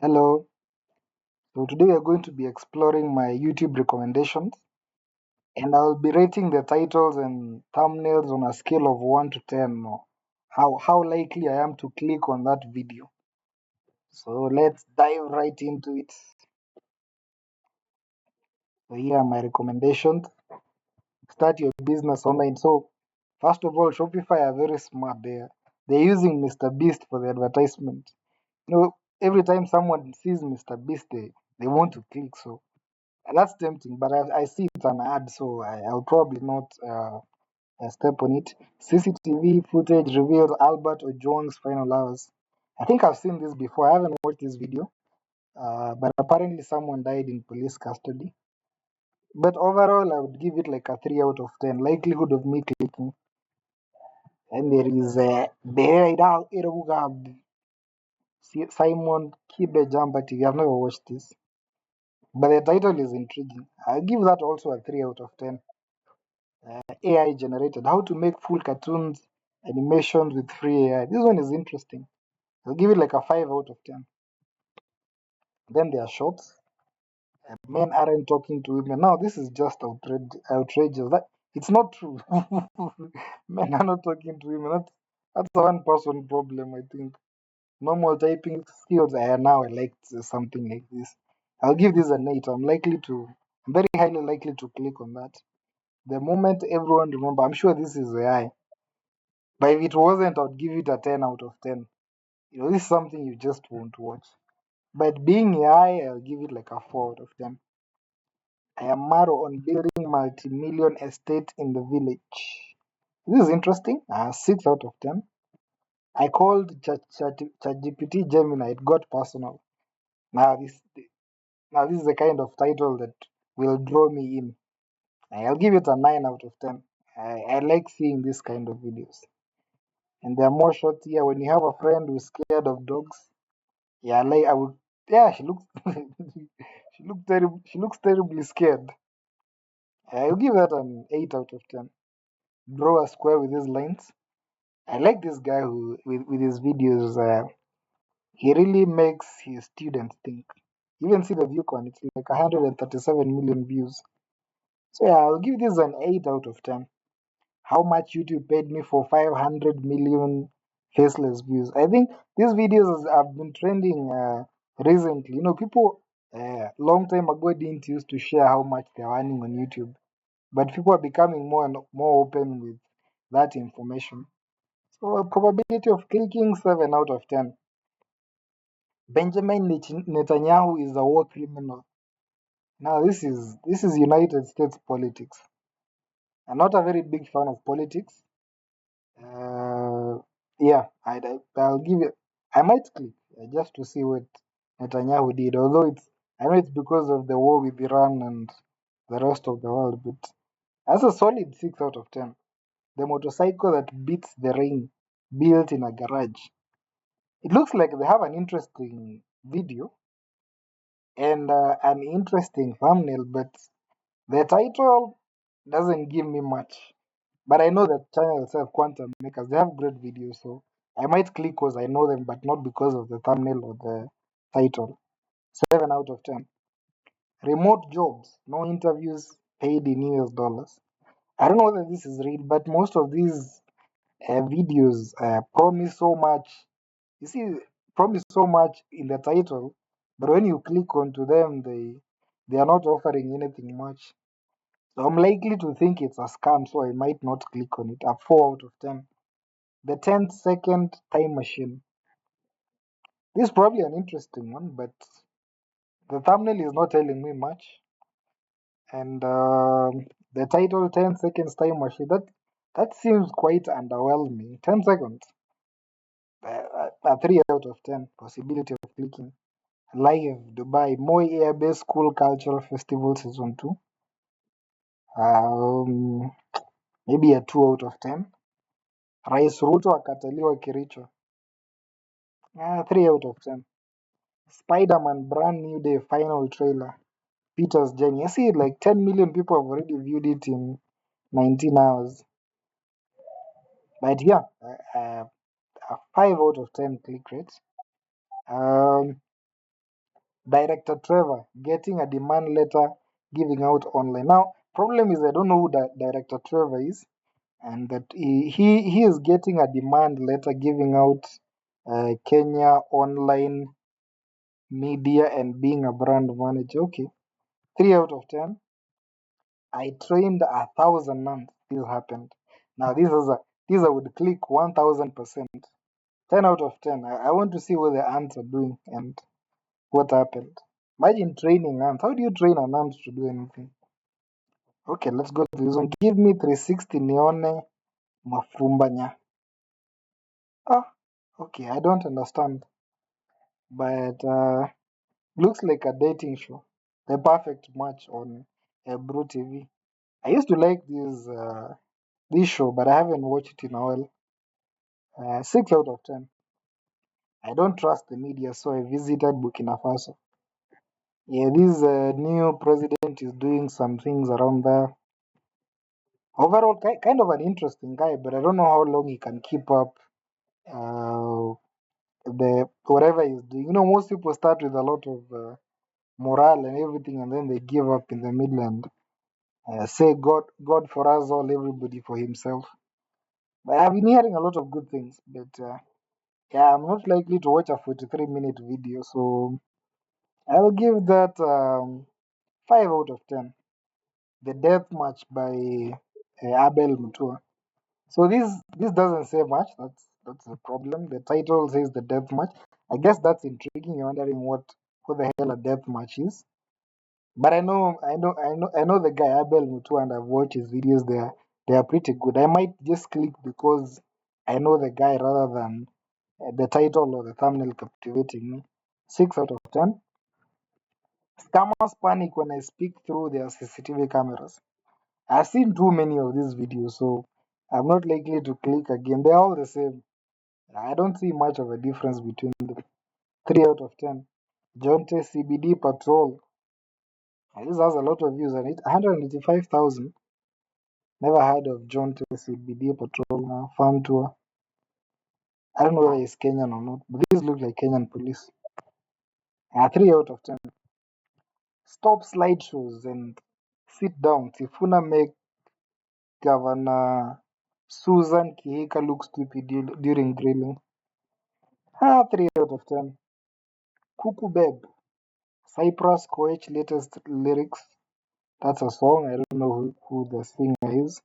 Hello. So today we are going to be exploring my YouTube recommendations and I'll be rating the titles and thumbnails on a scale of 1 to 10 or how likely I am to click on that video. So let's dive right into it. So here are my recommendations. Start your business online. So first of all, Shopify are very smart there. They're using Mr. Beast for the advertisement. Every time someone sees Mr. Beast, they want to click. So that's tempting, but I see it's an ad, so I'll probably not step on it. CCTV footage reveals Albert Ojwang's final hours. I think I've seen this before. I haven't watched this video, but apparently someone died in police custody. But overall, I would give it like a 3 out of 10. Likelihood of me clicking. And there is Bereida Irugab Simon Kibe Jambati. I've never watched this, but the title is intriguing. I'll give that also a 3 out of 10. AI generated, how to make full cartoons, animations with free AI. This one is interesting. I'll give it like a 5 out of 10. Then there are shorts. Men aren't talking to women. Now, this is just outrageous. It's not true. Men are not talking to women. That's a one person problem, I think. Normal typing skills. Now I like something like this. I'll give this an 8. I'm very highly likely to click on that. The moment everyone remember, I'm sure this is AI. But if it wasn't, I'd give it a 10 out of 10. This is something you just won't watch. But being AI, I'll give it like a 4 out of 10. I am Maro on building multi-million estate in the village. This is interesting. 6 out of 10. I called ChatGPT Gemini. It got personal. Now this, now this is the kind of title that will draw me in. I'll give it a 9 out of 10. I like seeing this kind of videos. And there are more shots here. When you have a friend who's scared of dogs, yeah, like I would. Yeah, she looks. she looks terrible. She looks terribly scared. I'll give that an 8 out of 10. Draw a square with his lines. I like this guy who, with his videos. He really makes his students think. Even see the view count. It's like 137 million views. So yeah, I'll give this an 8 out of 10. How much YouTube paid me for 500 million faceless views. I think these videos have been trending recently. People long time ago didn't used to share how much they're earning on YouTube, but people are becoming more and more open with that information. So a probability of clicking 7 out of 10. Benjamin Netanyahu is a war criminal. Now this is United States politics. I'm not a very big fan of politics. Uh, yeah, I'll give it. I might click just to see what Netanyahu did. Although I know it's because of the war with Iran and the rest of the world, but that's a solid 6 out of 10. The motorcycle that beats the rain, built in a garage. It looks like they have an interesting video and an interesting thumbnail, but the title doesn't give me much. But I know that channel itself, Quantum Makers, they have great videos, so I might click because I know them, but not because of the thumbnail or the title. 7 out of 10. Remote jobs, no interviews, paid in US dollars. I don't know whether this is real, but most of these videos promise so much. You see, promise so much in the title, but when you click onto them, they are not offering anything much. So I'm likely to think it's a scam, so I might not click on it. A 4 out of 10. The 10-second time machine. This is probably an interesting one, but the thumbnail is not telling me much. And the title 10 seconds time machine, that seems quite underwhelming. 10 seconds. A 3 out of 10. Possibility of clicking. Live Dubai. Moi Air Base School Cultural Festival Season 2. Um, maybe a 2 out of 10. Rais Ruto akataliwa Kericho. 3 out of 10. Spider-Man Brand New Day final trailer. Peter's journey. I see like 10 million people have already viewed it in 19 hours. But yeah, a 5 out of 10 click rate. Um, Director Trevor getting a demand letter giving out online. Now, problem is I don't know who Director Trevor is, and that he is getting a demand letter giving out Kenya online media and being a brand manager. Okay, 3 out of 10. I trained 1,000 nuns. This happened. Now this I would click 1,000%. 10 out of 10. I want to see what the ants are doing and what happened. Imagine training ants. How do you train an ant to do anything? Okay, let's go to this one. Give me 360 nione mafumbanya. Ah, okay, I don't understand. But looks like a dating show. The perfect match on Brew TV. I used to like this show, but I haven't watched it in a while. 6 out of 10. I don't trust the media, so I visited Burkina Faso. Yeah, this new president is doing some things around there. Overall, kind of an interesting guy, but I don't know how long he can keep up uh, the whatever he's doing. Most people start with a lot of morale and everything, and then they give up in the middle and say, God for us all, everybody for himself." But I've been hearing a lot of good things, but yeah, I'm not likely to watch a 43-minute video, so I'll give that 5 out of 10. The Death Match by Abel Mutua. So this doesn't say much. That's the problem. The title says the death match. I guess that's intriguing. You're wondering what the hell a death match is. But I know the guy Abel Mutu, and I've watched his videos. They are pretty good. I might just click because I know the guy rather than the title or the thumbnail captivating me. 6 out of 10. Scammers panic when I speak through their CCTV cameras. I've seen too many of these videos, so I'm not likely to click again. They're all the same. I don't see much of a difference between them. 3 out of 10. Jonte CBD Patrol. This has a lot of views on it. 185,000. Never heard of Jonte CBD Patrol farm tour. I don't know whether it's Kenyan or not, but these look like Kenyan police. 3 out of 10. Stop slideshows and sit down. Sifuna make Governor Susan Kihika look stupid during grilling. 3 out of 10. Kuku Beb. Cyprus Coach latest lyrics. That's a song. I don't know who the singer is.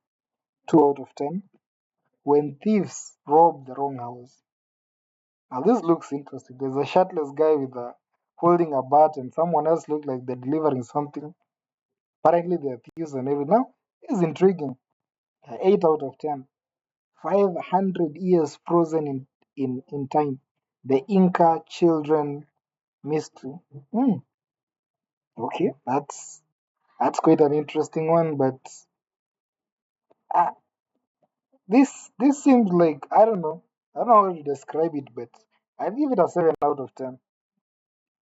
2 out of 10. When thieves rob the wrong house. Now this looks interesting. There's a shirtless guy with holding a bat, and someone else looks like they're delivering something. Apparently they're thieves and everything. Now this is intriguing. 8 out of 10. 500 years frozen in time. The Inca children mystery. Hmm. Okay, that's quite an interesting one, but uh, this seems like I don't know how to describe it, but I give it a 7 out of 10.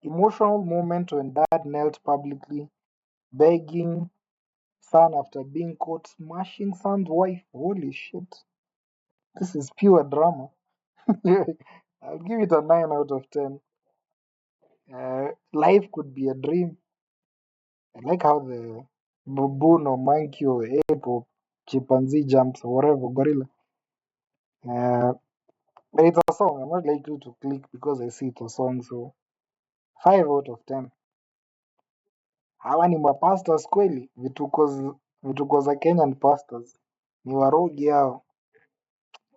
Emotional moment when dad knelt publicly, begging son after being caught smashing son's wife. Holy shit, this is pure drama. I'll give it a 9 out of 10. Life could be a dream. I like how the baboon or monkey or ape or chimpanzee jumps or whatever gorilla. Uh, but it's a song. I'm not likely to click because I see it's a song. So 5 out of 10. Hawa ni mapastors kweli, vituko za Kenyan pastors ni warogi hao.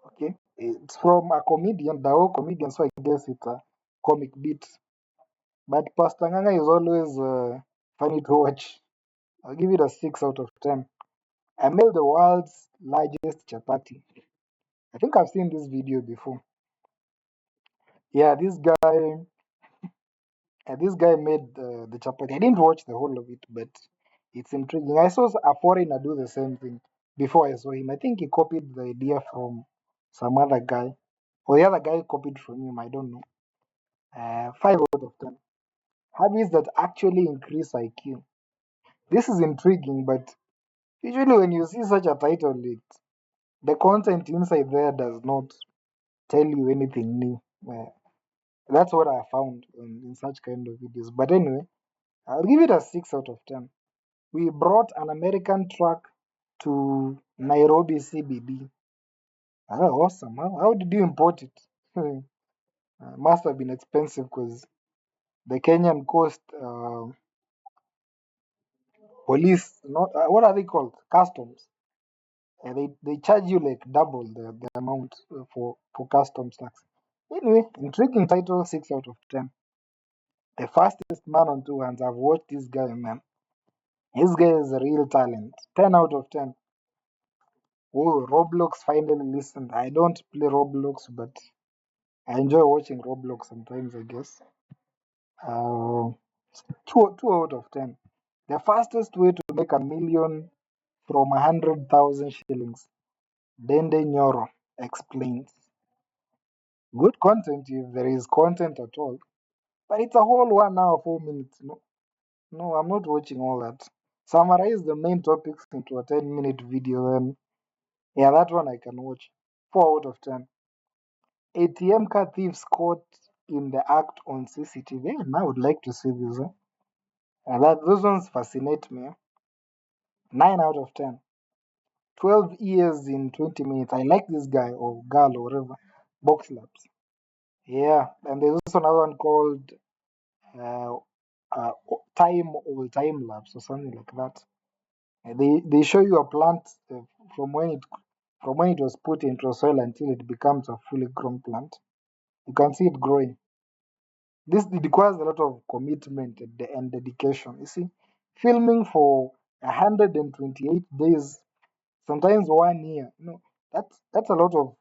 Okay, it's from a comedian, Dao comedian, so I guess it's a comic bit. But Pastor Nganga is always funny to watch. I'll give it a 6 out of 10. I made the world's largest chapati. I think I've seen this video before. Yeah, this guy made the chapati. I didn't watch the whole of it, but it's intriguing. I saw a foreigner do the same thing before I saw him. I think he copied the idea from some other guy, or the other guy copied from him. I don't know. 5 out of 10. Habits that actually increase IQ. This is intriguing, but usually when you see such a title, the content inside there does not tell you anything new. That's what I found in such kind of videos. But anyway, I'll give it a 6 out of 10. We brought an American truck to Nairobi CBD. Oh, awesome. How did you import it? Must have been expensive because the Kenyan Coast police, not what are they called? Customs. They charge you like double the amount for customs tax. Anyway, intriguing title, 6 out of 10. The fastest man on two hands. I've watched this guy, man. This guy is a real talent. 10 out of 10. Oh, Roblox finally listened. I don't play Roblox, but I enjoy watching Roblox sometimes, I guess. Uh, two out of 10. The fastest way to make a million from 100,000 shillings. Dende Nyoro explains. Good content if there is content at all. But it's a whole 1 hour, 4 minutes. No, no, I'm not watching all that. Summarize the main topics into a 10-minute video, then yeah, that one I can watch. 4 out of 10. ATM card thieves caught in the act on CCTV. And I would like to see this. Those ones fascinate me. 9 out of 10. 12 years in 20 minutes. I like this guy or girl or whatever. Box labs. Yeah, and there's also another one called uh, time or time lapse or something like that. They show you a plant from when it from when it was put into soil until it becomes a fully grown plant. You can see it growing. This it requires a lot of commitment and dedication. You see, filming for 128 days, sometimes 1 year. That's a lot of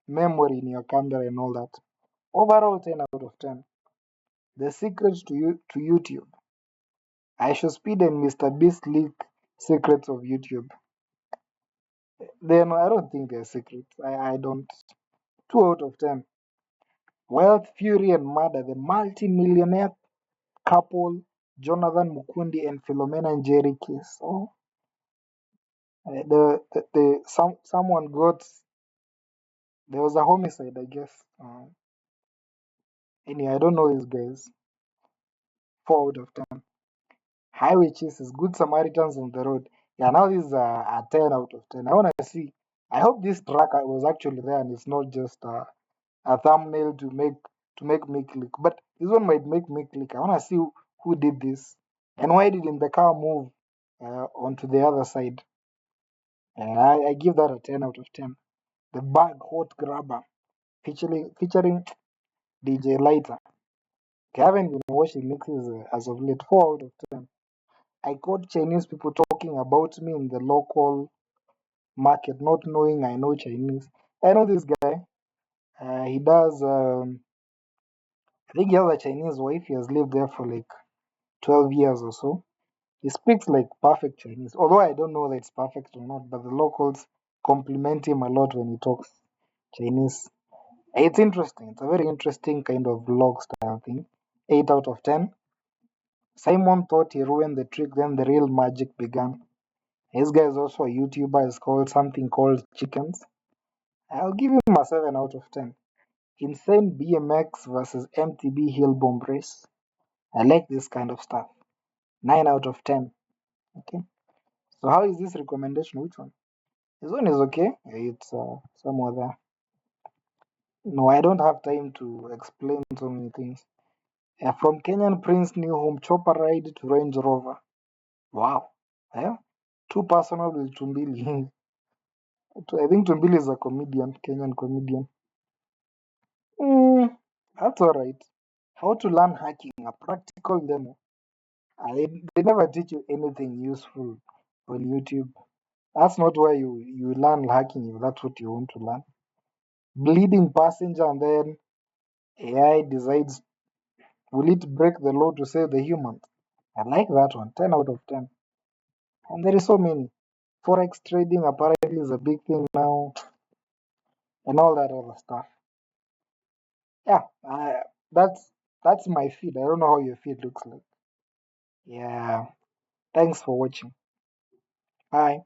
memory in your camera and all that. Overall, 10 out of 10. The secrets to YouTube. I should speed and Mr. Beast leak secrets of YouTube. Then I don't think they're secrets. I don't. 2 out of 10. Wealth, Fury, and Murder. The multi-millionaire couple, Jonathan Mukundi and Philomena Njeri case. Oh, someone got, there was a homicide, I guess. Anyway, I don't know these guys. 4 out of 10. Highway chases, Good Samaritans on the road. Yeah, now this is a 10 out of 10. I want to see. I hope this track was actually there and it's not just a thumbnail to make me click. But this one might make me click. I want to see who did this and why didn't the car move onto the other side. And I give that a 10 out of 10. The Bag Hot Grabber featuring DJ Lighter. I haven't been watching mixes as of late. 4 out of 10. I caught Chinese people talking about me in the local market, not knowing I know Chinese. I know this guy. He does. I think he has a Chinese wife. He has lived there for like 12 years or so. He speaks like perfect Chinese, although I don't know that it's perfect or not. But the locals compliment him a lot when he talks Chinese. It's interesting. It's a very interesting kind of vlog style thing. 8 out of 10. Simon thought he ruined the trick, then the real magic began. This guy is also a YouTuber. It's called something called Chickens. I'll give him a 7 out of 10. Insane BMX versus MTB Hill Bomb Race. I like this kind of stuff. 9 out of 10. Okay. So how is this recommendation? Which one? This one is okay. It's somewhere there. No, I don't have time to explain so many things. From Kenyan Prince new home chopper ride to Range Rover. Wow. Yeah. Too personal with Tumbili. I think Tumbili is a comedian, Kenyan comedian. Mm, that's alright. How to learn hacking, a practical demo. They never teach you anything useful on YouTube. That's not why you learn hacking if that's what you want to learn. Bleeding passenger and then AI decides will it break the law to save the humans? I like that one. 10 out of 10. And there is so many. Forex trading apparently is a big thing now and all that other stuff. Yeah, that's my feed. I don't know how your feed looks like. Yeah. Thanks for watching. Bye.